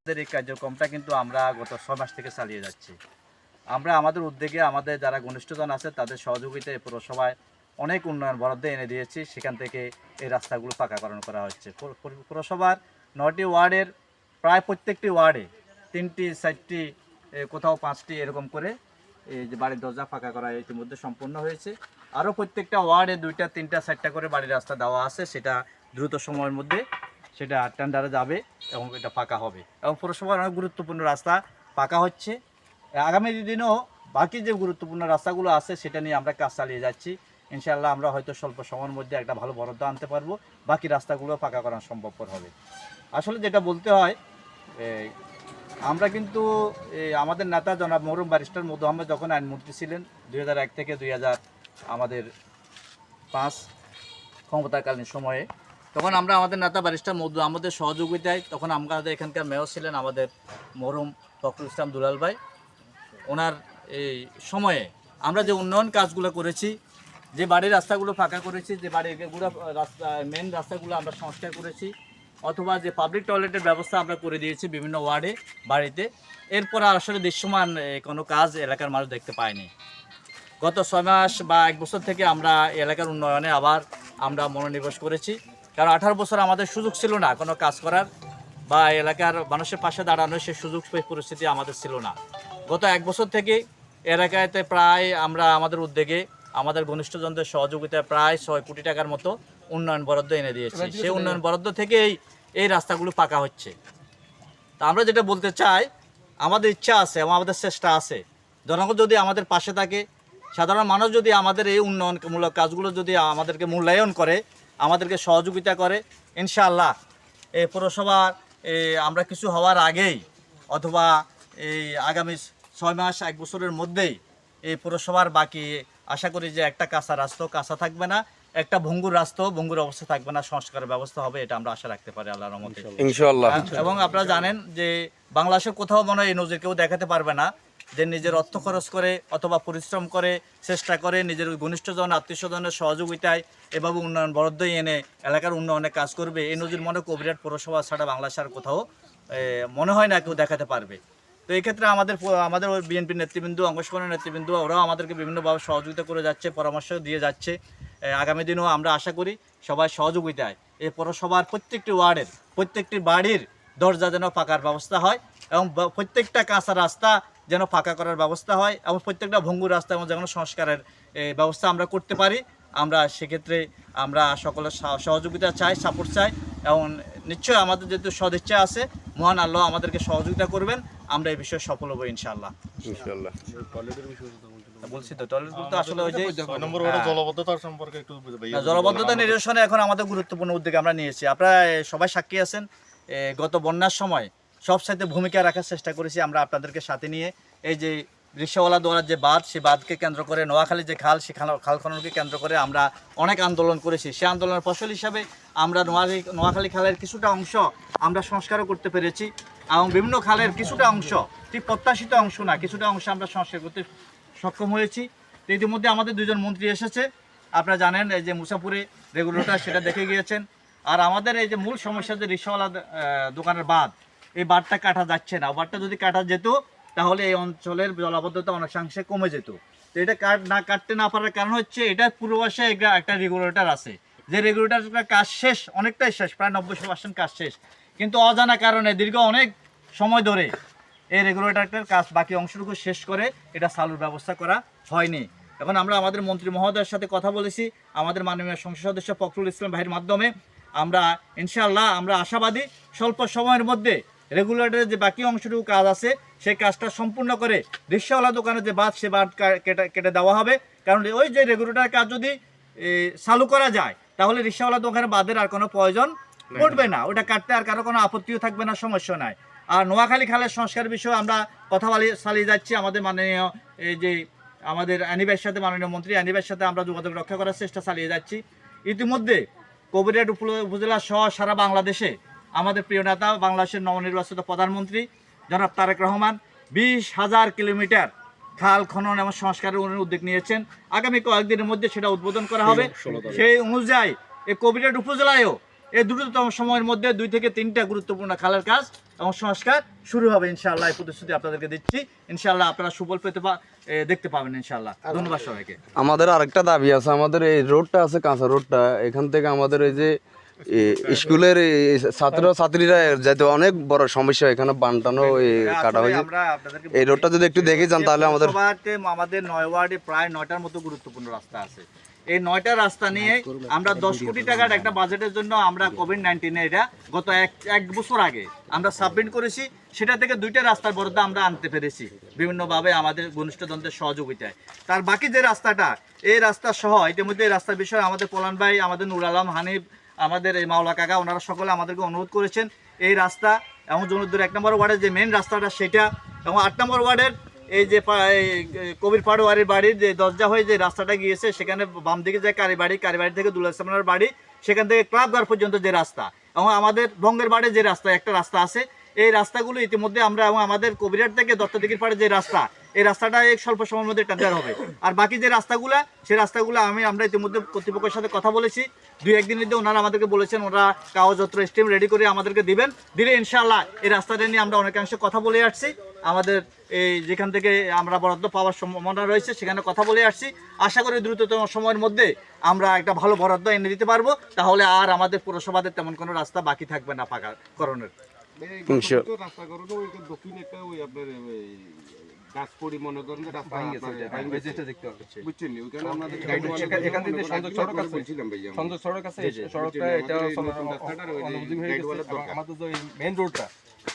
এই কার্যক্রমটা কিন্তু আমরা গত 6 মাস থেকে চালিয়ে যাচ্ছি। আমরা আমাদের উদ্যোগে আমাদের যারা ঘনিষ্ঠজন আছে তাদের সহযোগিতায় পৌরসভায় অনেক উন্নয়ন বরাদ্দ এনে দিয়েছি। সেখান থেকে এই রাস্তাগুলো পাকাকরণ করা হচ্ছে। পৌরসভার 9টি ওয়ার্ডের প্রায় প্রত্যেকটি ওয়ার্ডে 3টি 4টি কোথাও 5টি এরকম করে এই যে বাড়ির দরজা পাকা করা ইতিমধ্যে সম্পন্ন হয়েছে। আরও প্রত্যেকটা ওয়ার্ডে 2টা 3টা 4টা করে বাড়ির রাস্তা দেওয়া আছে। সেটা দ্রুত সময়ের মধ্যে সেটা টেন্ডারে যাবে এবং এটা পাকা হবে এবং পৌরসভার অনেক গুরুত্বপূর্ণ রাস্তা পাকা হচ্ছে। আগামী দিনেও বাকি যে গুরুত্বপূর্ণ রাস্তাগুলো আছে সেটা নিয়ে আমরা কাজ চালিয়ে যাচ্ছি। ইনশাআল্লাহ আমরা হয়তো স্বল্প সময়ের মধ্যে একটা ভালো বরাদ্দ আনতে পারবো, বাকি রাস্তাগুলো পাকা করা সম্ভবপর হবে। আসলে যেটা বলতে হয়, আমরা কিন্তু আমাদের নেতা জনাব মরহুম ব্যারিস্টার মধু আহমেদ যখন আইনমন্ত্রী ছিলেন 2001 থেকে 2000 আমাদের 5 ক্ষমতাকালীন সময়ে, তখন আমরা আমাদের নেতা ব্যারিস্টার মধু আহমেদের সহযোগিতায় তখন আমাদের এখানকার মেয়র ছিলেন আমাদের মরহুম ফখরুল ইসলাম দুলাল ভাই। ওনার এই সময়ে আমরা যে উন্নয়ন কাজগুলো করেছি, যে বাড়ির রাস্তাগুলো ফাঁকা করেছি, যে বাড়িগুলো রাস্তা মেন রাস্তাগুলো আমরা সংস্কার করেছি, অথবা যে পাবলিক টয়লেটের ব্যবস্থা আমরা করে দিয়েছি বিভিন্ন ওয়ার্ডে বাড়িতে, এরপর আসলে দৃশ্যমান কোনো কাজ এলাকার মানুষ দেখতে পায়নি। গত 6 মাস বা 1 বছর থেকে আমরা এলাকার উন্নয়নে আবার আমরা মনোনিবেশ করেছি। কারণ 18 বছর আমাদের সুযোগ ছিল না কোনো কাজ করার বা এলাকার মানুষের পাশে দাঁড়ানোর সে সুযোগ পরিস্থিতি আমাদের ছিল না। গত 1 বছর থেকে এলাকাতে প্রায় আমরা আমাদের উদ্যোগে আমাদের ঘনিষ্ঠজনদের সহযোগিতায় প্রায় 6 কোটি টাকার মতো উন্নয়ন বরাদ্দ এনে দিয়েছি। সেই উন্নয়ন বরাদ্দ থেকেই এই রাস্তাগুলো পাকা হচ্ছে। তা আমরা যেটা বলতে চাই, আমাদের ইচ্ছা আছে এবং আমাদের চেষ্টা আছে, জনগণ যদি আমাদের পাশে থাকে, সাধারণ মানুষ যদি আমাদের এই উন্নয়নমূলক কাজগুলো যদি আমাদেরকে মূল্যায়ন করে, আমাদেরকে সহযোগিতা করে, ইনশাআল্লাহ এই পৌরসভার আমরা কিছু হওয়ার আগেই অথবা এই আগামী 6 মাস 1 বছরের মধ্যেই এই পৌরসভার বাকি আশা করি যে একটা কাঁচা রাস্তা কাঁচা থাকবে না, একটা ভঙ্গুর রাস্তাও ভঙ্গুর অবস্থা থাকবে না, সংস্কারের ব্যবস্থা হবে, এটা আমরা আশা রাখতে পারি আল্লাহর রহমতে ইনশাআল্লাহ। এবং আপনারা জানেন যে বাংলাদেশের কোথাও মনে হয় এই নজির কেউ দেখাতে পারবে না যে নিজের অর্থ খরচ করে অথবা পরিশ্রম করে চেষ্টা করে নিজের ঘনিষ্ঠজন আত্মীয়স্বজনের সহযোগিতায় এভাবে উন্নয়ন বরাদ্দ এনে এলাকার উন্নয়নে কাজ করবে, এই নজির মনে কবিরাট পৌরসভা ছাড়া বাংলাদেশের কোথাও মনে হয় না কেউ দেখাতে পারবে। তো এই ক্ষেত্রে আমাদের বিএনপি নেতৃবৃন্দ, অঙ্গসংগঠনের নেতৃবৃন্দ, ওরাও আমাদেরকে বিভিন্নভাবে সহযোগিতা করে যাচ্ছে, পরামর্শ দিয়ে যাচ্ছে। আগামী দিনেও আমরা আশা করি সবাই সহযোগিতায় এই পৌরসভার প্রত্যেকটি ওয়ার্ডের প্রত্যেকটি বাড়ির দরজা যেন পাকার ব্যবস্থা হয় এবং প্রত্যেকটা কাঁচা রাস্তা যেন পাকা করার ব্যবস্থা হয় এবং প্রত্যেকটা ভঙ্গুর রাস্তা এবং যেন সংস্কারের ব্যবস্থা আমরা করতে পারি। আমরা সেক্ষেত্রে আমরা সকলের সহযোগিতা চাই, সাপোর্ট চাই এবং নিশ্চয়ই আমাদের যেহেতু সদিচ্ছা আছে, মহান আল্লাহ আমাদেরকে সহযোগিতা করবেন, আমরা এই বিষয়ে সফল হবো ইনশাআল্লাহ। বলছি তো টয়লেটগুলো আসলে ওই যে জলবদ্ধতার সম্পর্কে একটু জলবদ্ধতা নিরসনে এখন আমাদের গুরুত্বপূর্ণ উদ্যোগ আমরা নিয়েছি। আপনারা সবাই সাক্ষী আছেন, গত বন্যার সময় সবসাথে ভূমিকা রাখার চেষ্টা করেছি আমরা আপনাদেরকে সাথে নিয়ে। এই যে রিক্সাওয়ালা দোয়ার যে বাঁধ, সেই বাঁধকে কেন্দ্র করে নোয়াখালী যে খাল, সেই খাল খননকে কেন্দ্র করে আমরা অনেক আন্দোলন করেছি। সেই আন্দোলনের ফসল হিসাবে আমরা নোয়াখালী খালের কিছুটা অংশ আমরা সংস্কারও করতে পেরেছি এবং বিভিন্ন খালের কিছুটা অংশ, ঠিক প্রত্যাশিত অংশ না, কিছুটা অংশ আমরা সংস্কার করতে সক্ষম হয়েছি। তো ইতিমধ্যে আমাদের 2জন মন্ত্রী এসেছে, আপনারা জানেন এই যে মুসাপুরে রেগুলেটর সেটা দেখে গিয়েছেন। আর আমাদের এই যে মূল সমস্যা যে রিক্সাওয়ালা দোকানের বাঁধ, এই বাঁধটা কাটা যাচ্ছে না। বাঁধটা যদি কাটা যেত তাহলে এই অঞ্চলের জলাবদ্ধতা অনেকাংশে কমে যেত। তো এটা কাটতে না পারার কারণ হচ্ছে এটার পূর্বপাশে একটা রেগুলেটর আছে, যে রেগুলেটরটা কাজ শেষ, অনেকটাই শেষ, প্রায় 90% কাজ শেষ, কিন্তু অজানা কারণে দীর্ঘ অনেক সময় ধরে এই রেগুলেটরটার কাজ বাকি অংশটুকু শেষ করে এটা চালুর ব্যবস্থা করা হয়নি। এখন আমরা আমাদের মন্ত্রী মহোদয়ের সাথে কথা বলেছি, আমাদের মাননীয় সংসদ সদস্য ফখরুল ইসলাম ভাইয়ের মাধ্যমে আমরা ইনশাআল্লাহ আমরা আশাবাদী স্বল্প সময়ের মধ্যে রেগুলেটরের যে বাকি অংশটুকু কাজ আছে সেই কাজটা সম্পূর্ণ করে রিক্সাওয়ালা দোকানের যে বাঁধ, সে বাঁধ কেটে দেওয়া হবে। কারণ ওই যে রেগুলেটরের কাজ যদি চালু করা যায় তাহলে রিক্সাওয়ালা দোকানের বাঁধের আর কোনো প্রয়োজন পড়বে না, ওটা কাটতে আর কারো কোনো আপত্তিও থাকবে না, সমস্যা নাই। আর নোয়াখালী খালের সংস্কার বিষয়ে আমরা কথা চালিয়ে যাচ্ছি আমাদের মাননীয় এই যে আমাদের আনিবের সাথে, মাননীয় মন্ত্রী আনিবের সাথে আমরা যোগাযোগ রক্ষা করার চেষ্টা চালিয়ে যাচ্ছি। ইতিমধ্যে কবিরহাট উপজেলা সহ সারা বাংলাদেশে আমাদের প্রিয় নেতা, বাংলাদেশের নবনির্বাচিত প্রধানমন্ত্রী জনাব তারেক রহমান 20,000 কিলোমিটার খাল খনন এবং সংস্কারের উদ্যোগ নিয়েছেন। আগামী কয়েকদিনের মধ্যে সেটা উদ্বোধন করা হবে। সেই অনুযায়ী এই কবিরহাট উপজেলায়ও এই দ্রুততম সময়ের মধ্যে 2 থেকে 3টা গুরুত্বপূর্ণ খালের কাজ এবং সংস্কার শুরু হবে ইনশাআল্লাহ। এই প্রতিশ্রুতি আপনাদেরকে দিচ্ছি। ইনশাআল্লাহ আপনারা সুফল দেখতে পাবেন ইনশাআল্লাহ। ধন্যবাদ সবাইকে। আমাদের আরেকটা দাবি আছে, আমাদের এই রোডটা আছে কাঁচা রোডটা, এখান থেকে আমাদের এই যে স্কুলের ছাত্র ছাত্রীরা যেতে অনেক বড় সমস্যা, এখানে বানটানো কাটা হয়েছে। এই রোডটা যদি একটু দেখে যান তাহলে আমাদের আমাদের 9 ওয়ার্ডে প্রায় 9টার মতো গুরুত্বপূর্ণ রাস্তা আছে। এই 9টা রাস্তা নিয়ে আমরা 10 কোটি টাকার একটা বাজেটের জন্য আমরা কোভিড-19 এটা গত এক বছর আগে আমরা সাবমিট করেছি। সেটা থেকে 2টা রাস্তার বরাদ্দ আমরা আনতে পেরেছি বিভিন্নভাবে আমাদের ঘনিষ্ঠজনদের সহযোগিতায়। তার বাকি যে রাস্তাটা, এই রাস্তা সহ ইতিমধ্যে এই রাস্তার বিষয়ে আমাদের পলান ভাই, আমাদের নুর আলম, হানিফ, আমাদের এই মাওলা কাকা, ওনারা সকলে আমাদেরকে অনুরোধ করেছেন এই রাস্তা এবং জনুদ্দুর 1 নম্বর ওয়ার্ডের যে মেন রাস্তাটা সেটা, এবং 8 নম্বর ওয়ার্ডের এই যে কবির পাড়োয়ারির বাড়ির যে দরজা হয়ে যে রাস্তাটা গিয়েছে, সেখানে বাম দিকে যে কারিবাড়ি থেকে দুলাল ইসলামের বাড়ি, সেখান থেকে ক্লাবঘর পর্যন্ত যে রাস্তা, এবং আমাদের বঙ্গের বাড়ি যে রাস্তা, একটা রাস্তা আছে। এই রাস্তাগুলো ইতিমধ্যে আমরা, এবং আমাদের কবিরহাট থেকে দত্তদিঘির পাড়ে যে রাস্তা, এই রাস্তাটা এক স্বল্প সময়ের মধ্যে টেন্ডার হবে। আর বাকি যে রাস্তাগুলো, সেই রাস্তাগুলো আমরা ইতিমধ্যে কর্তৃপক্ষের সাথে কথা বলেছি। 2-1 দিনের মধ্যে ওনারা আমাদেরকে বলেছেন ওনারা কাগজপত্র স্টিম রেডি করে আমাদেরকে দিলে ইনশাআল্লাহ এই রাস্তাটা নিয়ে আমরা অনেকাংশে কথা বলে আসছি। আমাদের এই যেখান থেকে আমরা বরাদ্দ পাওয়ার সম্ভাবনা রয়েছে সেখানে কথা বলে আসছি। আশা করি দ্রুততম সময়ের মধ্যে আমরা একটা ভালো বরাদ্দ এনে দিতে পারবো, তাহলে আর আমাদের পৌরসভাতে তেমন কোনো রাস্তা বাকি থাকবে না পাকাকরণের।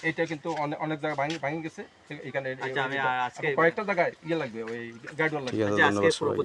এটা কিন্তু অনেক জায়গায় ভাঙি গেছে, এখানে কয়েকটা জায়গায় ইয়ে লাগবে, ওই গাইডওয়াল লাগবে।